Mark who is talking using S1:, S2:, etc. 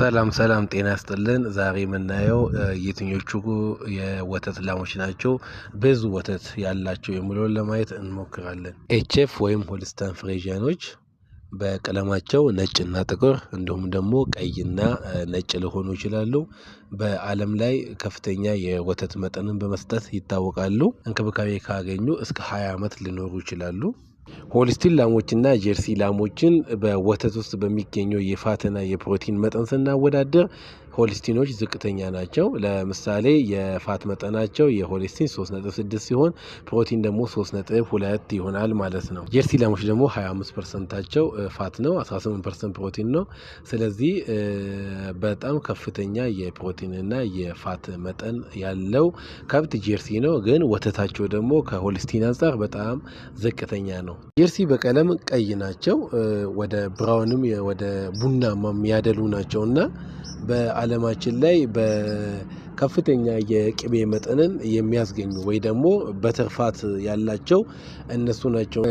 S1: ሰላም ጤና ይስጥልን። ዛሬ የምናየው የትኞቹ የወተት ላሞች ናቸው ብዙ ወተት ያላቸው የሚለውን ለማየት እንሞክራለን። ኤችኤፍ ወይም ሆልስታን ፍሬዥያኖች በቀለማቸው ነጭና ጥቁር እንዲሁም ደግሞ ቀይና ነጭ ሊሆኑ ይችላሉ። በዓለም ላይ ከፍተኛ የወተት መጠንን በመስጠት ይታወቃሉ። እንክብካቤ ካገኙ እስከ 20 ዓመት ሊኖሩ ይችላሉ። ሆልስቲን ላሞችና ጀርሲ ላሞችን በወተት ውስጥ በሚገኘው የፋትና የፕሮቲን መጠን ስናወዳደር ሆልስቲኖች ዝቅተኛ ናቸው። ለምሳሌ የፋት መጠናቸው የሆልስቲን 3.6 ሲሆን ፕሮቲን ደግሞ 3.2 ይሆናል ማለት ነው። ጀርሲ ላሞች ደግሞ 25%ቸው ፋት ነው፣ 18% ፕሮቲን ነው። ስለዚህ በጣም ከፍተኛ የፕሮቲን እና የፋት መጠን ያለው ከብት ጀርሲ ነው። ግን ወተታቸው ደግሞ ከሆልስቲን አንፃር በጣም ዝቅተኛ ነው። ጀርሲ በቀለም ቀይ ናቸው፣ ወደ ብራውንም ወደ ቡናማ የሚያደሉ ናቸውና በዓለማችን ላይ በከፍተኛ የቅቤ መጠንን የሚያስገኙ ወይ ደግሞ በትርፋት ያላቸው እነሱ ናቸው።